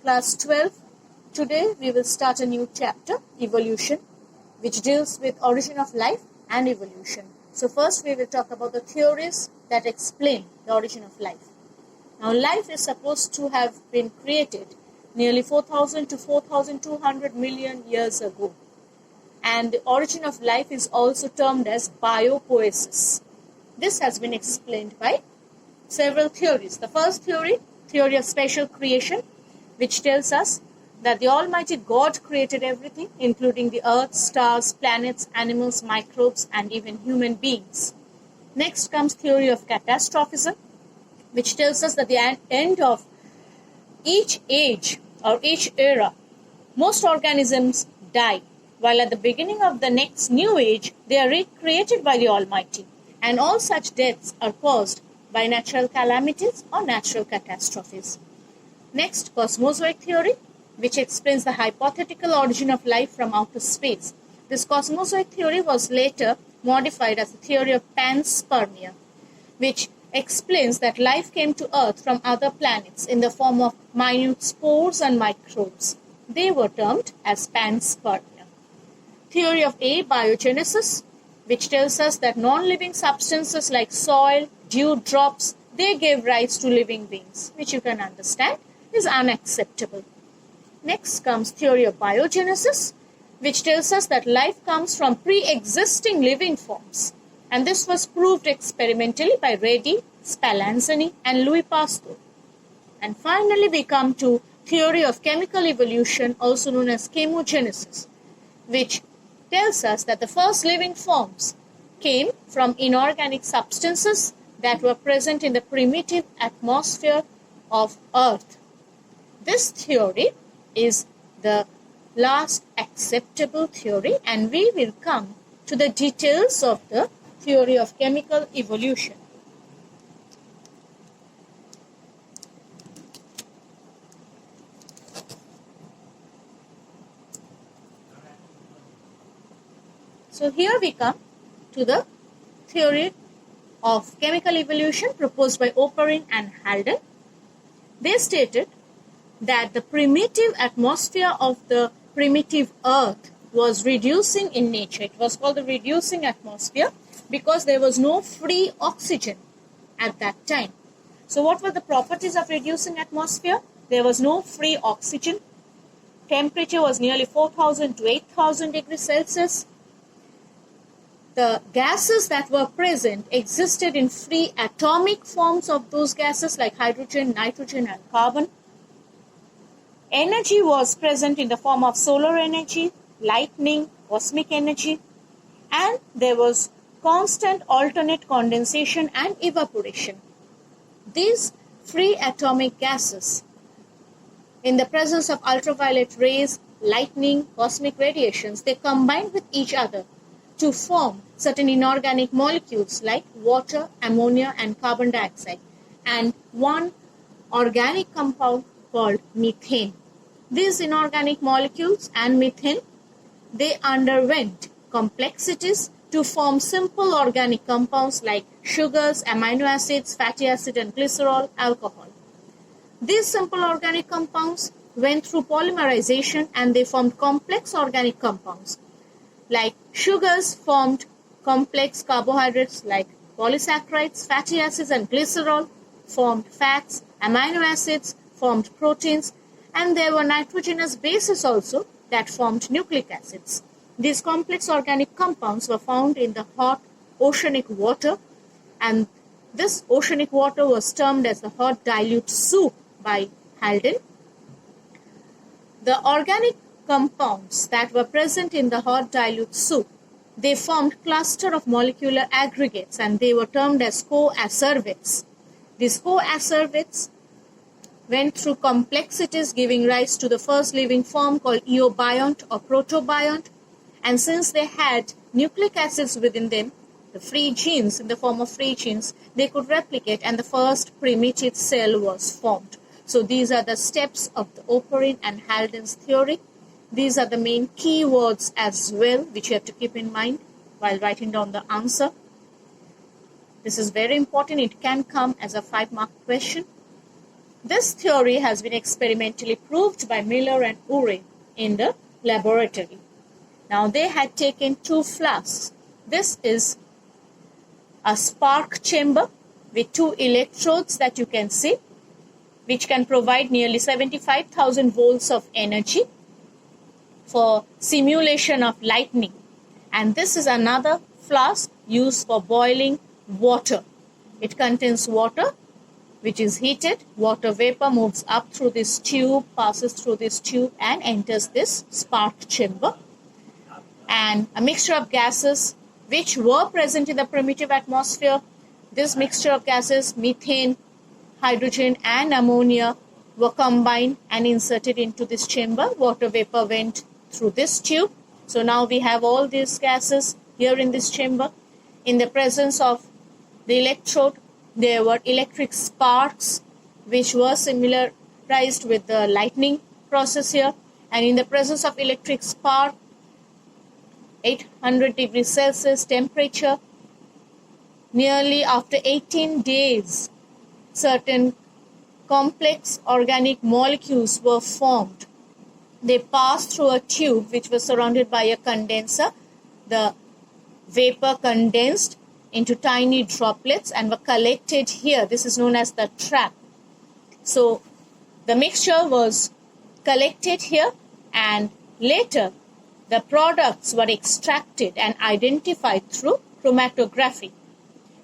Class 12. Today we will start a new chapter, Evolution, which deals with origin of life and evolution. So first we will talk about the theories that explain the origin of life. Now life is supposed to have been created nearly 4,000 to 4,200 million years ago. And the origin of life is also termed as biopoiesis. This has been explained by several theories. The first theory of special creation, which tells us that the Almighty God created everything, including the earth, stars, planets, animals, microbes, and even human beings. Next comes theory of catastrophism, which tells us that the end of each age or each era, most organisms die, while at the beginning of the next new age, they are recreated by the Almighty. And all such deaths are caused by natural calamities or natural catastrophes. Next, Mozart Theory, which explains the hypothetical origin of life from outer space. This cosmozoid theory was later modified as the theory of Panspermia, which explains that life came to Earth from other planets in the form of minute spores and microbes. They were termed as Panspermia. Theory of Abiogenesis, which tells us that non-living substances like soil, dew drops, they gave rise to living beings, which you can understand is unacceptable. Next comes theory of biogenesis, which tells us that life comes from pre-existing living forms. And this was proved experimentally by Redi, Spallanzani, and Louis Pasteur. And finally, we come to theory of chemical evolution, also known as chemogenesis, which tells us that the first living forms came from inorganic substances that were present in the primitive atmosphere of Earth. This theory is the last acceptable theory, and we will come to the details of the theory of chemical evolution. So here we come to the theory of chemical evolution proposed by Oparin and Halden. They stated that the primitive atmosphere of the primitive Earth was reducing in nature. It was called the reducing atmosphere because there was no free oxygen at that time. So what were the properties of reducing atmosphere? There was no free oxygen. Temperature was nearly 4,000 to 8,000 degrees Celsius. The gases that were present existed in free atomic forms of those gases like hydrogen, nitrogen, and carbon. Energy was present in the form of solar energy, lightning, cosmic energy, and there was constant alternate condensation and evaporation. These free atomic gases, in the presence of ultraviolet rays, lightning, cosmic radiations, they combined with each other to form certain inorganic molecules like water, ammonia, and carbon dioxide, and one organic compound called methane. These inorganic molecules and methane, they underwent complexities to form simple organic compounds like sugars, amino acids, fatty acid, and glycerol, alcohol. These simple organic compounds went through polymerization and they formed complex organic compounds. Like sugars formed complex carbohydrates like polysaccharides, fatty acids, and glycerol formed fats, amino acids formed proteins, and there were nitrogenous bases also that formed nucleic acids. These complex organic compounds were found in the hot oceanic water, and this oceanic water was termed as the hot dilute soup by Halden. The organic compounds that were present in the hot dilute soup, they formed cluster of molecular aggregates, and they were termed as coacervates. These coacervates went through complexities giving rise to the first living form called eobiont or protobiont, and since they had nucleic acids within them, the free genes, in the form of free genes, they could replicate, and the first primitive cell was formed. So these are the steps of the Oparin and Halden's theory. These are the main keywords as well, which you have to keep in mind while writing down the answer. This is very important. It can come as a 5-mark question. This theory has been experimentally proved by Miller and Urey in the laboratory. Now they had taken 2 flasks. This is a spark chamber with 2 electrodes that you can see, which can provide nearly 75,000 volts of energy for simulation of lightning. And this is another flask used for boiling water. It contains water which is heated. Water vapor moves up through this tube, passes through this tube and enters this spark chamber. And a mixture of gases which were present in the primitive atmosphere. This mixture of gases, methane, hydrogen and ammonia, were combined and inserted into this chamber. Water vapor went through this tube. So now we have all these gases here in this chamber. In the presence of the electrode, there were electric sparks which were similarized with the lightning process here. And in the presence of electric spark, 800 degrees Celsius temperature, nearly after 18 days, certain complex organic molecules were formed. They passed through a tube which was surrounded by a condenser. The vapor condensed into tiny droplets and were collected here. This is known as the trap. So the mixture was collected here, and later the products were extracted and identified through chromatography.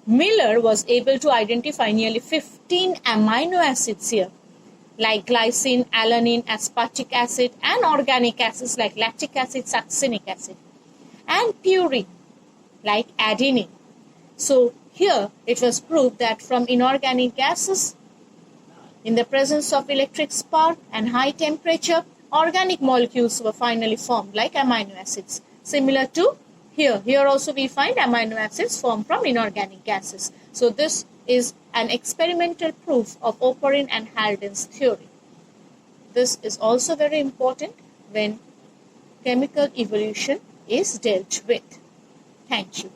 Miller was able to identify nearly 15 amino acids here, like glycine, alanine, aspartic acid, and organic acids like lactic acid, succinic acid, and purine, like adenine. So here it was proved that from inorganic gases, in the presence of electric spark and high temperature, organic molecules were finally formed, like amino acids. Similar to here also we find amino acids formed from inorganic gases. So this is an experimental proof of Oparin and Haldan's theory. This is also very important when chemical evolution is dealt with. Thank you.